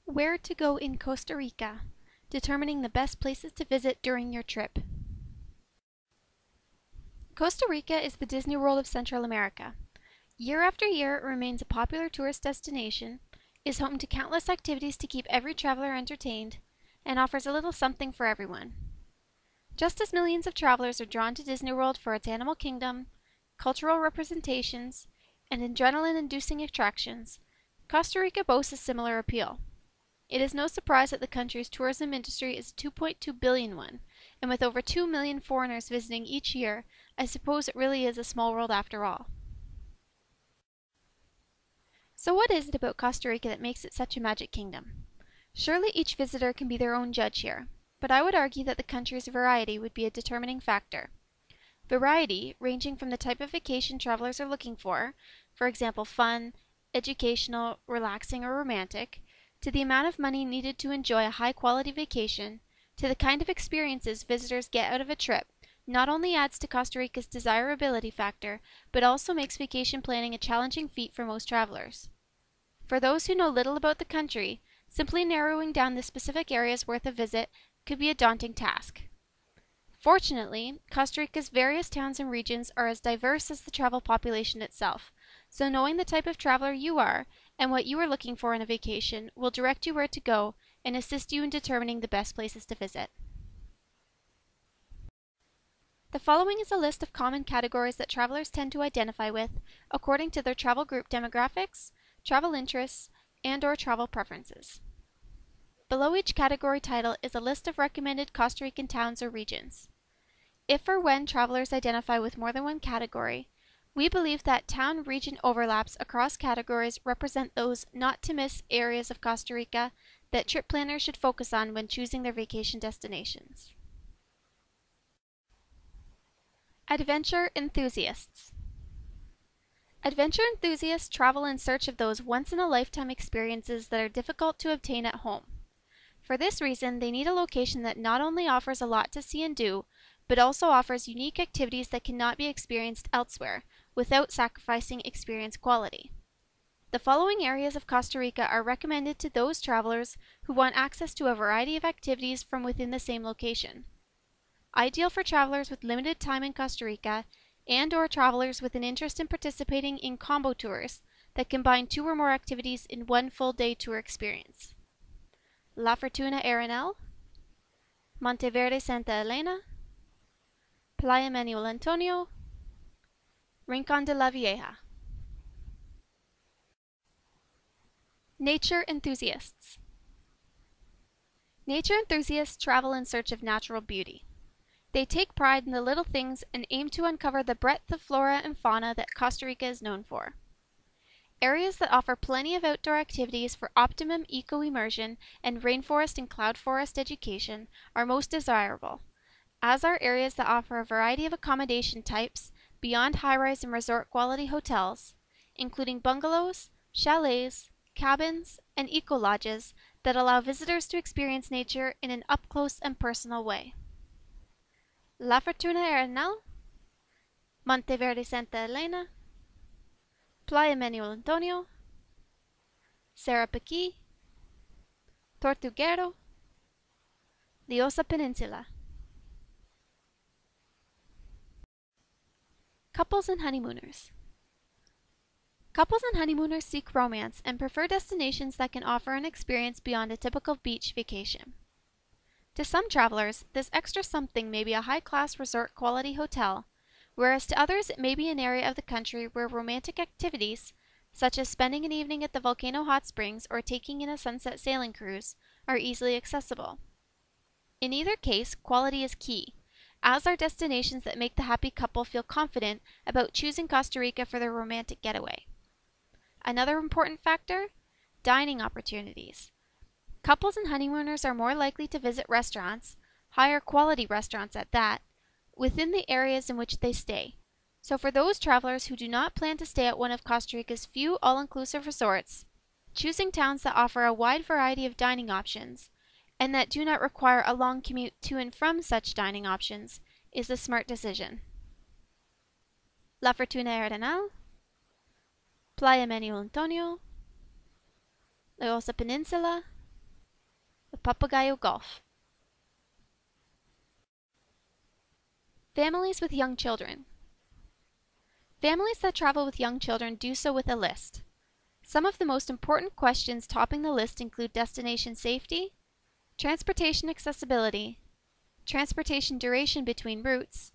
Where to go in Costa Rica, determining the best places to visit during your trip. Costa Rica is the Disney World of Central America. Year after year, it remains a popular tourist destination, is home to countless activities to keep every traveler entertained, and offers a little something for everyone. Just as millions of travelers are drawn to Disney World for its animal kingdom, cultural representations, and adrenaline-inducing attractions, Costa Rica boasts a similar appeal. It is no surprise that the country's tourism industry is a 2.2 billion one, and with over 2 million foreigners visiting each year, I suppose it really is a small world after all. So what is it about Costa Rica that makes it such a magic kingdom? Surely each visitor can be their own judge here, but I would argue that the country's variety would be a determining factor. Variety, ranging from the type of vacation travelers are looking for example fun, educational, relaxing, or romantic, to the amount of money needed to enjoy a high-quality vacation, to the kind of experiences visitors get out of a trip, not only adds to Costa Rica's desirability factor, but also makes vacation planning a challenging feat for most travelers. For those who know little about the country, simply narrowing down the specific areas worth a visit could be a daunting task. Fortunately, Costa Rica's various towns and regions are as diverse as the travel population itself, so knowing the type of traveler you are and what you are looking for in a vacation will direct you where to go and assist you in determining the best places to visit. The following is a list of common categories that travelers tend to identify with according to their travel group demographics, travel interests, and/or travel preferences. Below each category title is a list of recommended Costa Rican towns or regions. If or when travelers identify with more than one category, we believe that town-region overlaps across categories represent those not-to-miss areas of Costa Rica that trip planners should focus on when choosing their vacation destinations. Adventure enthusiasts. Adventure enthusiasts travel in search of those once-in-a-lifetime experiences that are difficult to obtain at home. For this reason, they need a location that not only offers a lot to see and do, but also offers unique activities that cannot be experienced elsewhere, without sacrificing experience quality. The following areas of Costa Rica are recommended to those travelers who want access to a variety of activities from within the same location. Ideal for travelers with limited time in Costa Rica and/or travelers with an interest in participating in combo tours that combine 2 or more activities in one full-day tour experience. La Fortuna Arenal, Monteverde Santa Elena, Playa Manuel Antonio, Rincon de la Vieja. Nature enthusiasts. Nature enthusiasts travel in search of natural beauty. They take pride in the little things and aim to uncover the breadth of flora and fauna that Costa Rica is known for. Areas that offer plenty of outdoor activities for optimum eco-immersion and rainforest and cloud forest education are most desirable, as are areas that offer a variety of accommodation types beyond high-rise and resort-quality hotels, including bungalows, chalets, cabins, and eco-lodges that allow visitors to experience nature in an up-close and personal way. La Fortuna Arenal, Monteverde Santa Elena, Playa Manuel Antonio, Sarapiquí, Tortuguero, Liosa Peninsula. Couples and honeymooners. Couples and honeymooners seek romance and prefer destinations that can offer an experience beyond a typical beach vacation. To some travelers, this extra something may be a high-class resort-quality hotel, whereas to others it may be an area of the country where romantic activities, such as spending an evening at the volcano hot springs or taking in a sunset sailing cruise, are easily accessible. In either case, quality is key, as are destinations that make the happy couple feel confident about choosing Costa Rica for their romantic getaway. Another important factor? Dining opportunities. Couples and honeymooners are more likely to visit restaurants, higher quality restaurants at that, within the areas in which they stay. So for those travelers who do not plan to stay at one of Costa Rica's few all-inclusive resorts, choosing towns that offer a wide variety of dining options, and that do not require a long commute to and from such dining options, is a smart decision. La Fortuna Arenal, Playa Manuel Antonio, Liosa Peninsula, Papagayo Gulf. Families with young children. Families that travel with young children do so with a list. Some of the most important questions topping the list include destination safety, transportation accessibility, transportation duration between routes,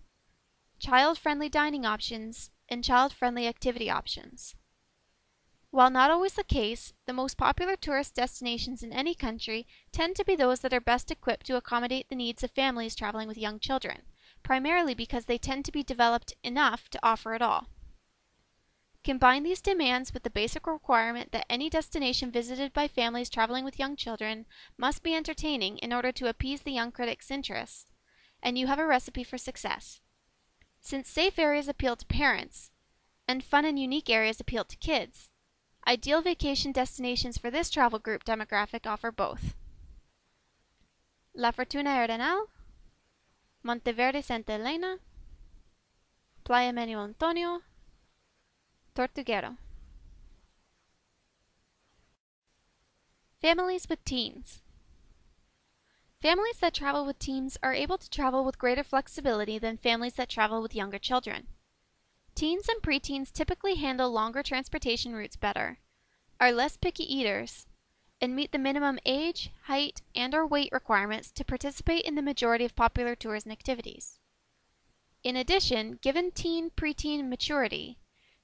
child-friendly dining options, and child-friendly activity options. While not always the case, the most popular tourist destinations in any country tend to be those that are best equipped to accommodate the needs of families traveling with young children, primarily because they tend to be developed enough to offer it all. Combine these demands with the basic requirement that any destination visited by families traveling with young children must be entertaining in order to appease the young critic's interests, and you have a recipe for success. Since safe areas appeal to parents, and fun and unique areas appeal to kids, ideal vacation destinations for this travel group demographic offer both. La Fortuna Arenal, Monteverde Santa Elena, Playa Manuel Antonio, Tortuguero. Families with teens. Families that travel with teens are able to travel with greater flexibility than families that travel with younger children. Teens and preteens typically handle longer transportation routes better, are less picky eaters, and meet the minimum age, height, and/or weight requirements to participate in the majority of popular tours and activities. In addition, given teen-preteen maturity,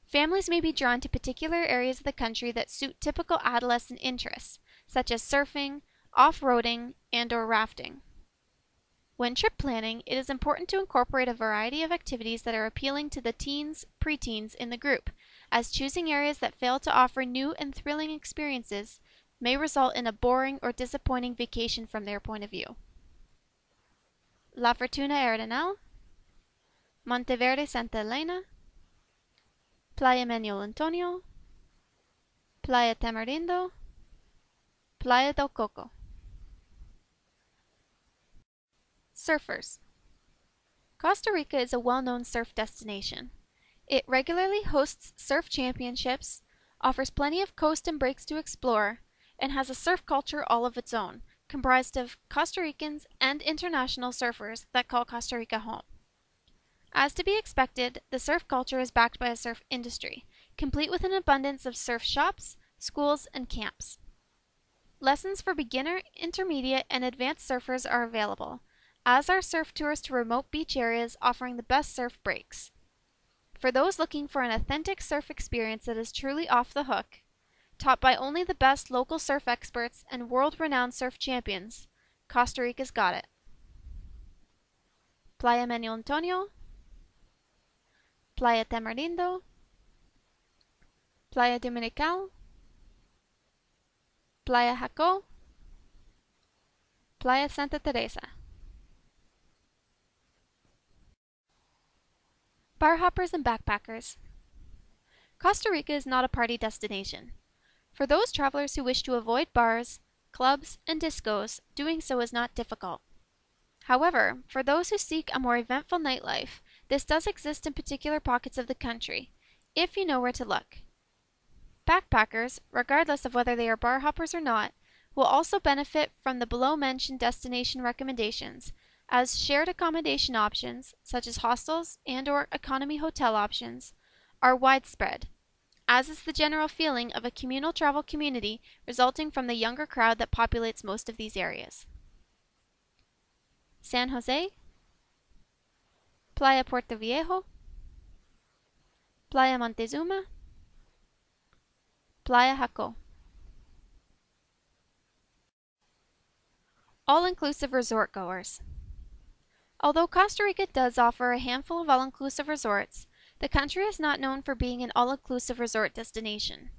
families may be drawn to particular areas of the country that suit typical adolescent interests, such as surfing, off-roading, and/or rafting. When trip planning, it is important to incorporate a variety of activities that are appealing to the teens, preteens in the group, as choosing areas that fail to offer new and thrilling experiences may result in a boring or disappointing vacation from their point of view. La Fortuna Arenal, Monteverde Santa Elena, Playa Manuel Antonio, Playa Tamarindo, Playa del Coco. Surfers. Costa Rica is a well-known surf destination. It regularly hosts surf championships, offers plenty of coast and breaks to explore, and has a surf culture all of its own, comprised of Costa Ricans and international surfers that call Costa Rica home. As to be expected, the surf culture is backed by a surf industry, complete with an abundance of surf shops, schools, and camps. Lessons for beginner, intermediate, and advanced surfers are available, as are surf tours to remote beach areas offering the best surf breaks. For those looking for an authentic surf experience that is truly off the hook, taught by only the best local surf experts and world-renowned surf champions, Costa Rica's got it. Playa Manuel Antonio, Playa Tamarindo, Playa Dominical, Playa Jaco, Playa Santa Teresa. Bar hoppers and backpackers. Costa Rica is not a party destination. For those travelers who wish to avoid bars, clubs, and discos, doing so is not difficult. However, for those who seek a more eventful nightlife, this does exist in particular pockets of the country, if you know where to look. Backpackers, regardless of whether they are bar hoppers or not, will also benefit from the below-mentioned destination recommendations, as shared accommodation options, such as hostels and/or economy hotel options, are widespread, as is the general feeling of a communal travel community resulting from the younger crowd that populates most of these areas. San Jose, Playa Puerto Viejo, Playa Montezuma, Playa Jaco. All-inclusive resort goers. Although Costa Rica does offer a handful of all-inclusive resorts, the country is not known for being an all-inclusive resort destination.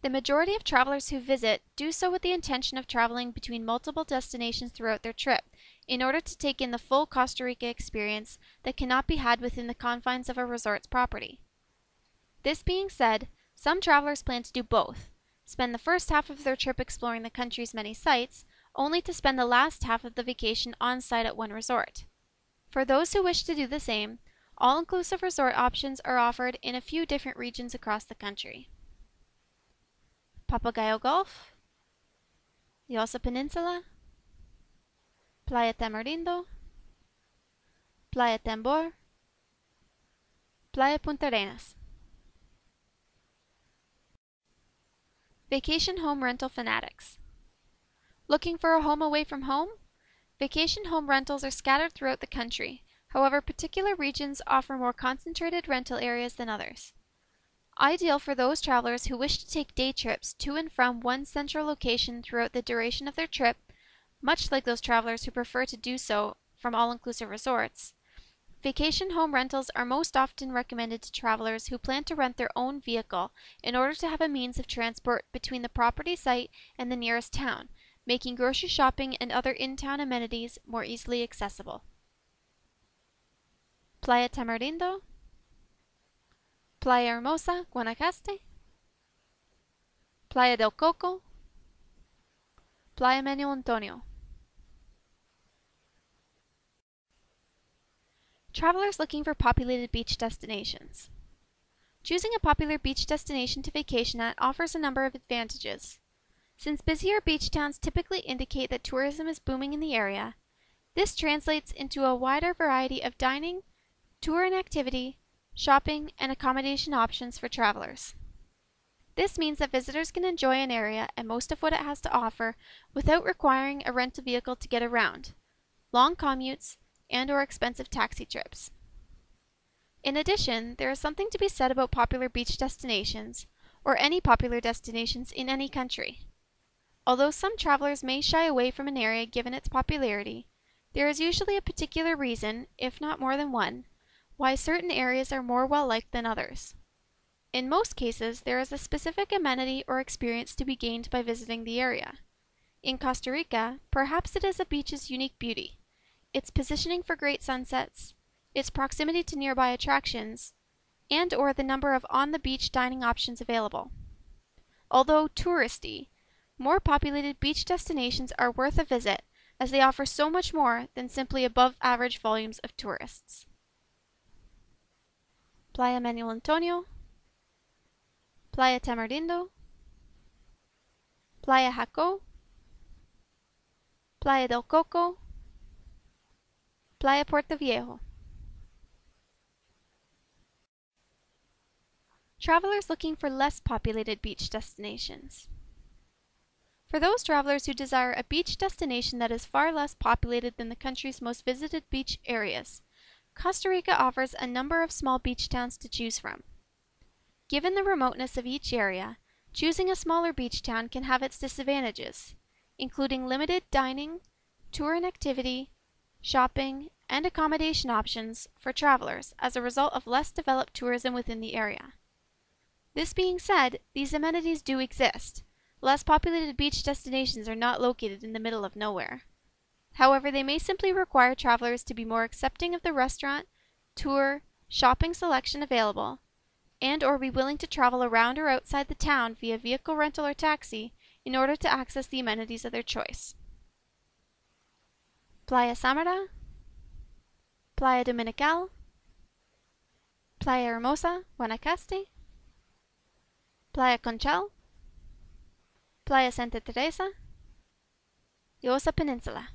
The majority of travelers who visit do so with the intention of traveling between multiple destinations throughout their trip, in order to take in the full Costa Rica experience that cannot be had within the confines of a resort's property. This being said, some travelers plan to do both, spend the first half of their trip exploring the country's many sites, only to spend the last half of the vacation on-site at one resort. For those who wish to do the same, all-inclusive resort options are offered in a few different regions across the country. Papagayo Gulf, the Osa Peninsula, Playa Tamarindo, Playa Tambor, Playa Punta Arenas. Vacation home rental fanatics. Looking for a home away from home? Vacation home rentals are scattered throughout the country. However, particular regions offer more concentrated rental areas than others. Ideal for those travelers who wish to take day trips to and from one central location throughout the duration of their trip, much like those travelers who prefer to do so from all-inclusive resorts. Vacation home rentals are most often recommended to travelers who plan to rent their own vehicle in order to have a means of transport between the property site and the nearest town, making grocery shopping and other in-town amenities more easily accessible. Playa Tamarindo, Playa Hermosa, Guanacaste, Playa del Coco, Playa Manuel Antonio. Travelers looking for populated beach destinations. Choosing a popular beach destination to vacation at offers a number of advantages. Since busier beach towns typically indicate that tourism is booming in the area, this translates into a wider variety of dining, tour and activity, shopping, and accommodation options for travelers. This means that visitors can enjoy an area and most of what it has to offer without requiring a rental vehicle to get around, long commutes, and/or expensive taxi trips. In addition, there is something to be said about popular beach destinations, or any popular destinations in any country. Although some travelers may shy away from an area given its popularity, there is usually a particular reason, if not more than one, why certain areas are more well-liked than others. In most cases, there is a specific amenity or experience to be gained by visiting the area. In Costa Rica, perhaps it is a beach's unique beauty, its positioning for great sunsets, its proximity to nearby attractions, and/or the number of on-the-beach dining options available. Although touristy, more populated beach destinations are worth a visit as they offer so much more than simply above-average volumes of tourists. Playa Manuel Antonio, Playa Tamarindo, Playa Jaco, Playa del Coco, Playa Puerto Viejo. Travelers looking for less populated beach destinations. For those travelers who desire a beach destination that is far less populated than the country's most visited beach areas, Costa Rica offers a number of small beach towns to choose from. Given the remoteness of each area, choosing a smaller beach town can have its disadvantages, including limited dining, tour and activity, shopping, and accommodation options for travelers as a result of less developed tourism within the area. This being said, these amenities do exist. Less populated beach destinations are not located in the middle of nowhere. However, they may simply require travelers to be more accepting of the restaurant, tour, shopping selection available, and/or be willing to travel around or outside the town via vehicle rental or taxi in order to access the amenities of their choice. Playa Samara, Playa Dominical, Playa Hermosa, Guanacaste, Playa Conchal, Playa Santa Teresa, Yosa Peninsula.